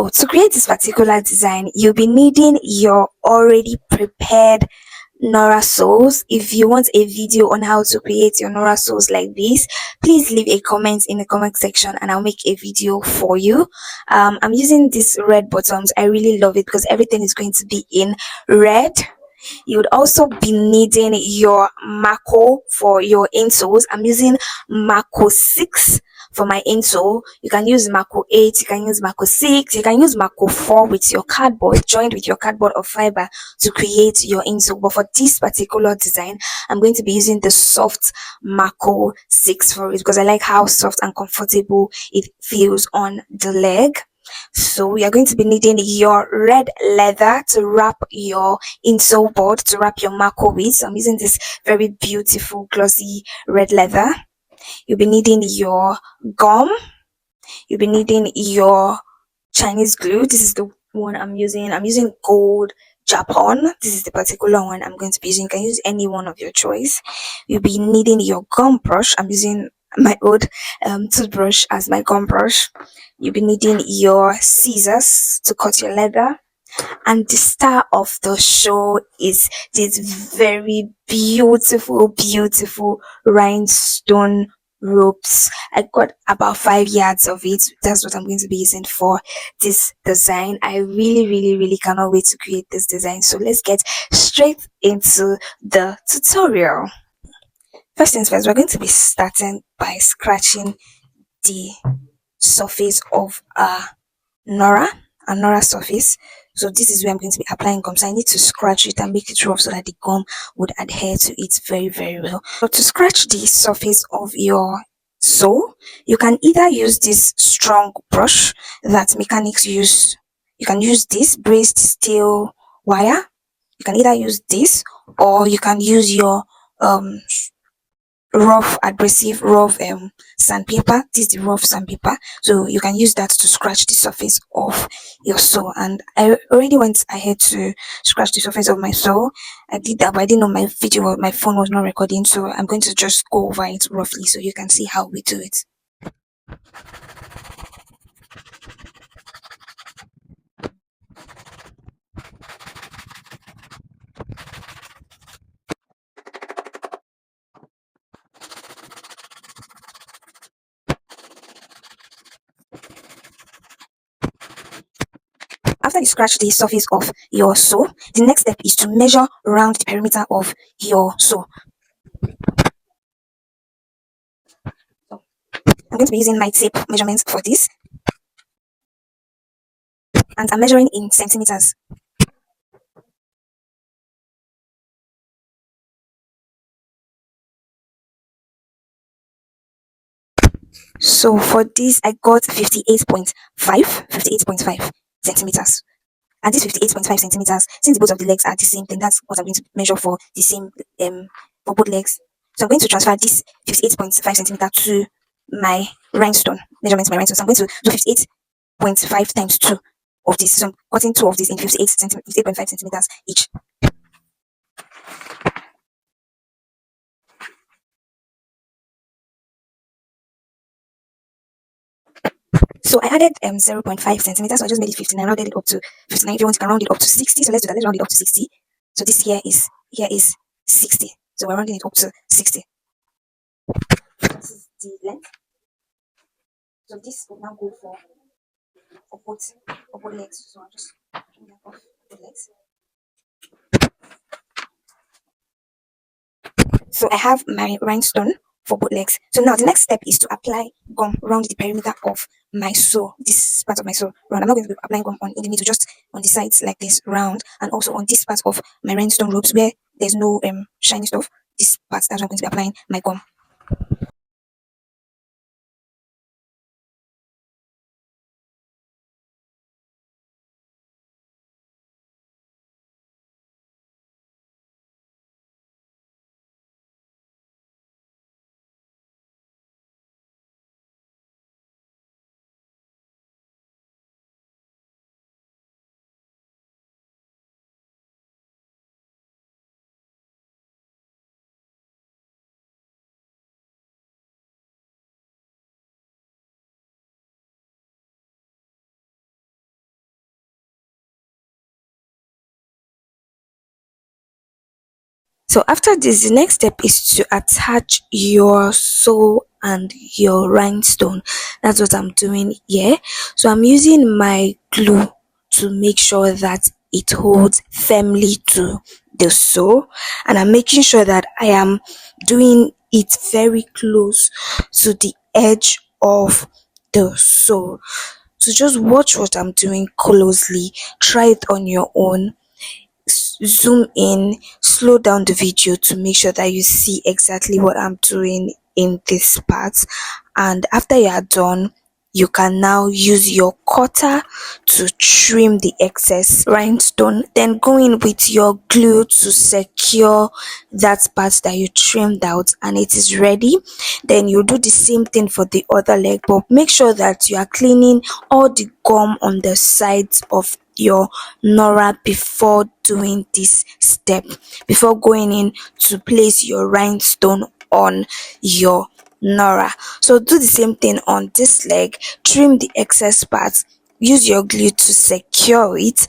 Oh, to create this particular design, you'll be needing your already prepared Nora souls. If you want a video on how to create your Nora souls like this, please leave a comment in the comment section and I'll make a video for you. I'm using these red bottoms. I really love it because everything is going to be in red. You would also be needing your Macho for your insoles. I'm using Macho 6 for my insole. You can use Macho 8, you can use Macho 6, you can use Macho 4 with your cardboard, joined with your cardboard or fiber to create your insole. But for this particular design, I'm going to be using the soft Macho 6 for it because I like how soft and comfortable it feels on the leg. So we are going to be needing your red leather to wrap your insole board, to wrap your Macho with. So I'm using this very beautiful glossy red leather. You'll be needing your gum. You'll be needing your Chinese glue. This is the one I'm using. I'm using gold Japan. This is the particular one I'm going to be using. You can use any one of your choice. You'll be needing your gum brush. I'm using my old toothbrush as my gum brush. You'll be needing your scissors to cut your leather. And the star of the show is this very beautiful rhinestone ropes. I got about 5 yards of it. That's what I'm going to be using for this design. I really cannot wait to create this design. So let's get straight into the tutorial. First things first, we're going to be starting by scratching the surface of Nora, a Nora surface. So this is where I'm going to be applying gum. So I need to scratch it and make it rough so that the gum would adhere to it very well. So to scratch the surface of your sole, you can either use this strong brush that mechanics use. You can use this braced steel wire. You can either use this or you can use your um rough abrasive rough sandpaper. This is the rough sandpaper, so you can use that to scratch the surface of your sole. And I already went ahead to scratch the surface of my sole. I did that, but I didn't know my phone was not recording, so I'm going to just go over it roughly so you can see how we do it. After you scratch the surface of your sole, the next step is to measure around the perimeter of your sole. So I'm going to be using my tape measurements for this, and I'm measuring in centimeters. So for this, I got 58.5 centimeters. And this 58.5 centimeters, since both of the legs are the same thing, that's what I'm going to measure for the same for both legs. So I'm going to transfer this 58.5 centimeter to my rhinestone measurement. My rhinestone. So I'm going to do 58.5 times 2 of this. So I'm cutting 2 of this in 58.5 centimeters each. So I added 0.5 centimeters, so I just made it 59. I rounded it up to 59. If you want, you can round it up to 60. So let's do that. Let's round it up to 60. So this here is 60. So we're rounding it up to 60. This is the length. So this will now go for both legs. So I'm just bring that off both legs. So I have my rhinestone for both legs. So now the next step is to apply gum around the perimeter of my sole. This part of my sole round. I'm not going to be applying gum in the middle, just on the sides like this round, and also on this part of my rhinestone ropes where there's no shiny stuff. This part, that's where I'm going to be applying my gum. So after this, the next step is to attach your sole and your rhinestone. That's what I'm doing here. So I'm using my glue to make sure that it holds firmly to the sole, and I'm making sure that I am doing it very close to the edge of the sole. So just watch what I'm doing closely. Try it on your own. Zoom in, slow down the video to make sure that you see exactly what I'm doing in this part. And after you are done, you can now use your cutter to trim the excess rhinestone, then go in with your glue to secure that part that you trimmed out, and it is ready. Then you do the same thing for the other leg, but make sure that you are cleaning all the gum on the sides of your Nora before doing this step, before going in to place your rhinestone on your Nora. So do the same thing on this leg. Trim the excess parts, use your glue to secure it,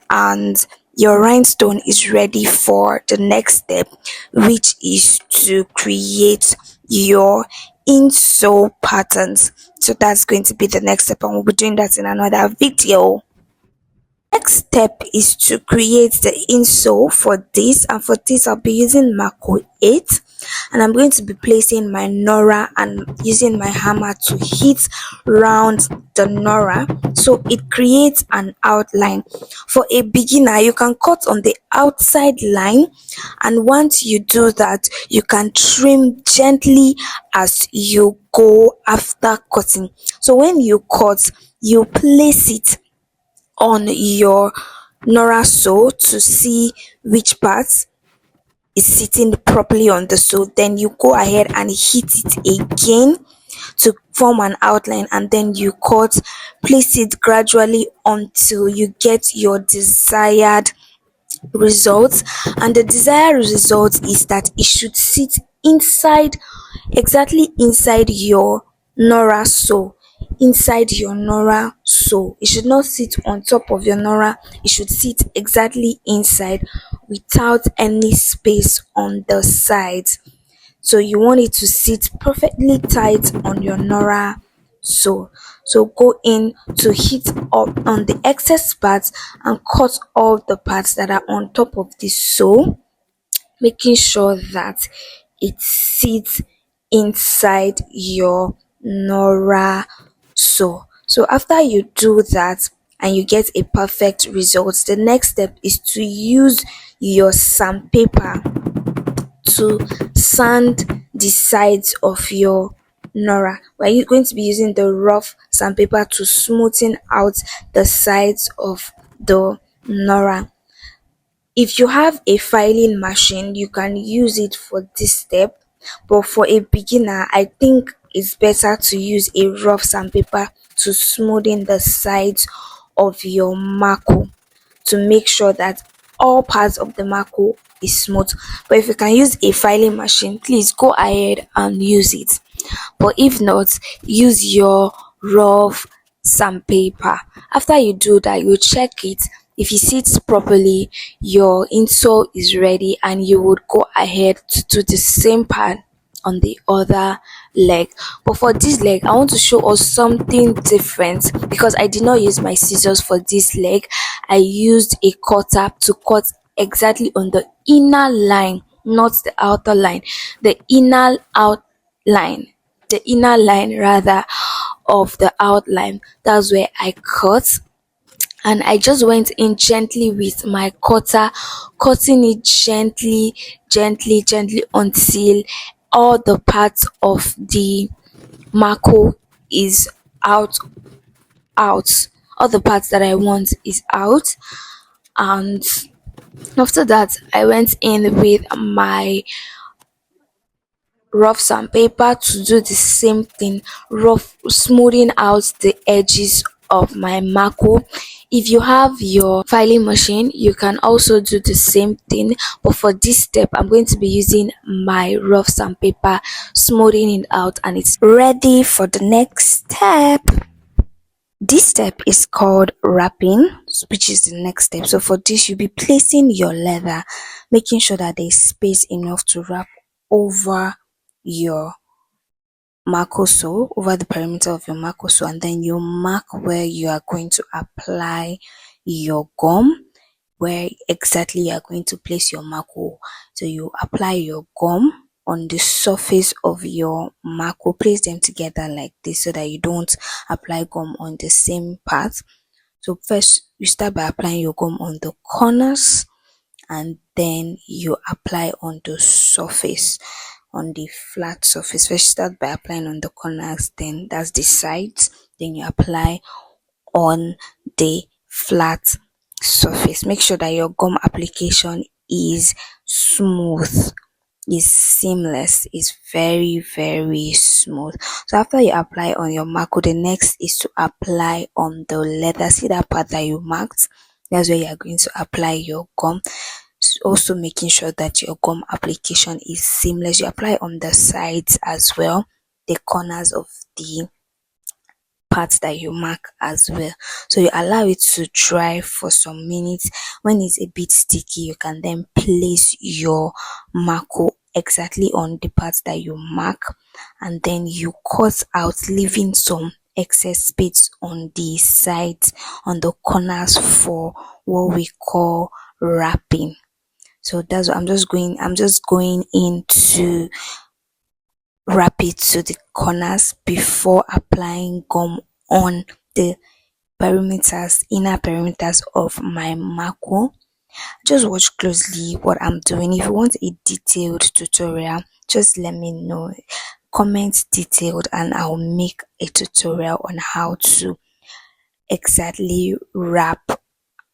and your rhinestone is ready for the next step, which is to create your insole patterns. So that's going to be the next step, and we'll be doing that in another video. Next step is to create the insole for this, and for this I'll be using Macho 8, and I'm going to be placing my Nora and using my hammer to hit round the Nora so it creates an outline. For a beginner, you can cut on the outside line, and once you do that, you can trim gently as you go after cutting. So when you cut, you place it on your Nora sole to see which part is sitting properly on the sole. Then you go ahead and hit it again to form an outline, and then you cut. Place it gradually until you get your desired results, and the desired result is that it should sit inside, exactly inside your Nora sole. Inside your Nora sole, it should not sit on top of your Nora, it should sit exactly inside without any space on the sides. So you want it to sit perfectly tight on your Nora sole. So go in to hit up on the excess parts and cut all the parts that are on top of the sole, making sure that it sits inside your Nora sole. So after you do that and you get a perfect result, the next step is to use your sandpaper to sand the sides of your Nora. We're going to be using the rough sandpaper to smoothen out the sides of the Nora. If you have a filing machine, you can use it for this step, but for a beginner, I think it's better to use a rough sandpaper to smoothen the sides of your Macho, to make sure that all parts of the Macho is smooth. But if you can use a filing machine, please go ahead and use it. But if not, use your rough sandpaper. After you do that, you check it. If it sits properly, your insole is ready, and you would go ahead to do the same part on the other leg. But for this leg, I want to show us something different, because I did not use my scissors for this leg. I used a cutter to cut exactly on the inner line, not the outer line, the inner outline, the inner line rather of the outline. That's where I cut, and I just went in gently with my cutter, cutting it gently, gently until all the parts of the Macho is out. All the parts that I want is out. And after that, I went in with my rough sandpaper to do the same thing, rough smoothing out the edges of my Macho. If you have your filing machine, you can also do the same thing, but for this step I'm going to be using my rough sandpaper, smoothing it out, and it's ready for the next step. This step is called wrapping, which is the next step. So for this, you'll be placing your leather, making sure that there's space enough to wrap over your Macho sole, over the perimeter of your Macho sole, and then you mark where you are going to apply your gum, where exactly you are going to place your Macho. So you apply your gum on the surface of your Macho, place them together like this so that you don't apply gum on the same part. So first you start by applying your gum on the corners, and then you apply on the surface, on the flat surface. First start by applying on the corners, then that's the sides, then you apply on the flat surface. Make sure that your gum application is smooth, is seamless, is very smooth. So after you apply on your Mako, the next is to apply on the leather. See that part that you marked? That's where you are going to apply your gum. Also making sure that your gum application is seamless. You apply on the sides as well, the corners of the parts that you mark as well. So you allow it to dry for some minutes. When it's a bit sticky, you can then place your marco exactly on the parts that you mark, and then you cut out, leaving some excess space on the sides, on the corners, for what we call wrapping. So that's what I'm just going into wrap it to the corners before applying gum on the inner perimeters of my Mako. Just watch closely what I'm doing. If you want a detailed tutorial, just let me know. Comment detailed and I'll make a tutorial on how to exactly wrap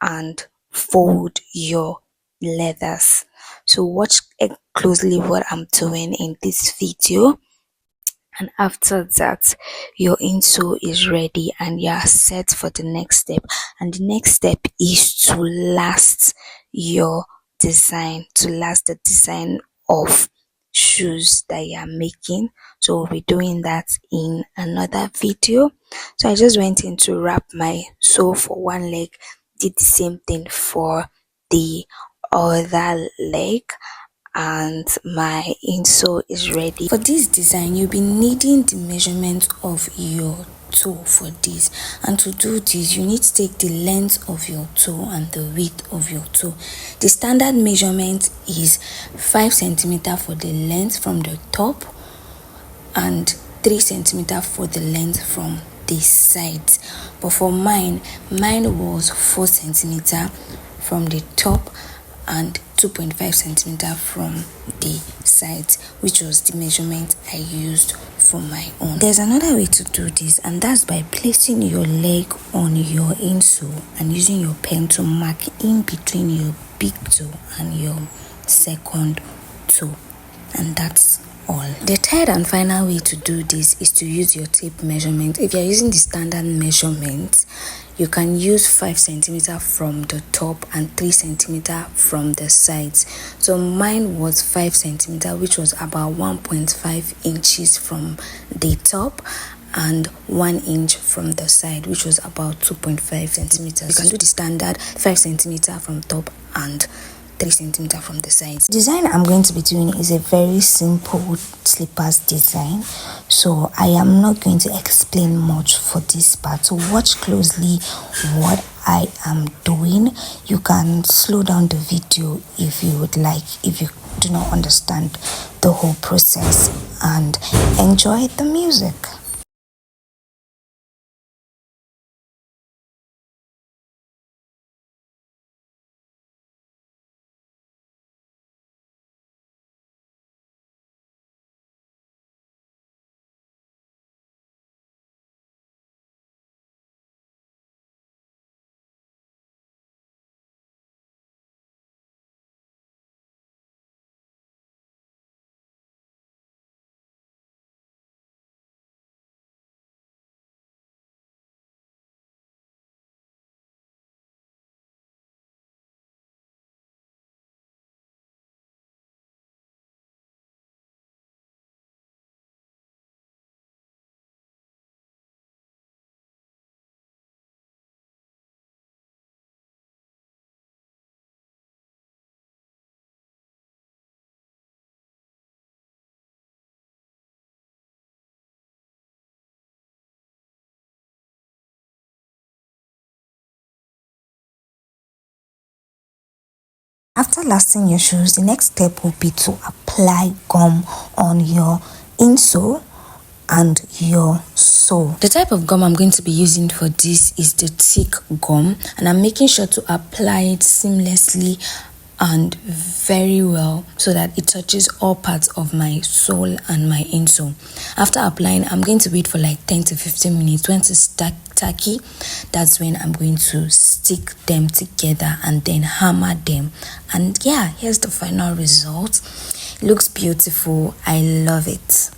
and fold your leathers. So watch closely what I'm doing in this video, and after that your insole is ready and you are set for the next step. And the next step is to last your design, to last the design of shoes that you are making. So we'll be doing that in another video. So I just went in to wrap my sole for one leg, did the same thing for the other leg, and my insole is ready. For this design, you'll be needing the measurement of your toe for this, and to do this you need to take the length of your toe and the width of your toe. The standard measurement is 5 centimeter for the length from the top and 3 centimeter for the length from the sides. But for mine was 4 centimeter from the top and 2.5 centimeter from the sides, which was the measurement I used for my own. There's another way to do this, and that's by placing your leg on your insole and using your pen to mark in between your big toe and your second toe, and that's all. The third and final way to do this is to use your tape measurement. If you're using the standard measurement, you can use 5 centimeter from the top and 3 centimeter from the sides. So mine was 5 centimeter, which was about 1.5 inches from the top and 1 inch from the side, which was about 2.5 centimeters. You can do the standard 5 centimeter from top and 3 centimeter from the sides. The design I'm going to be doing is a very simple slippers design, so I am not going to explain much for this part. So watch closely what I am doing. You can slow down the video if you would like, if you do not understand the whole process, and enjoy the music. After lasting your shoes, the next step will be to apply gum on your insole and your sole. The type of gum I'm going to be using for this is the thick gum, and I'm making sure to apply it seamlessly and very well so that it touches all parts of my sole and my insole. After applying, I'm going to wait for like 10 to 15 minutes. When it's tacky, that's when I'm going to stick them together and then hammer them. And yeah, here's the final result. It looks beautiful. I love it.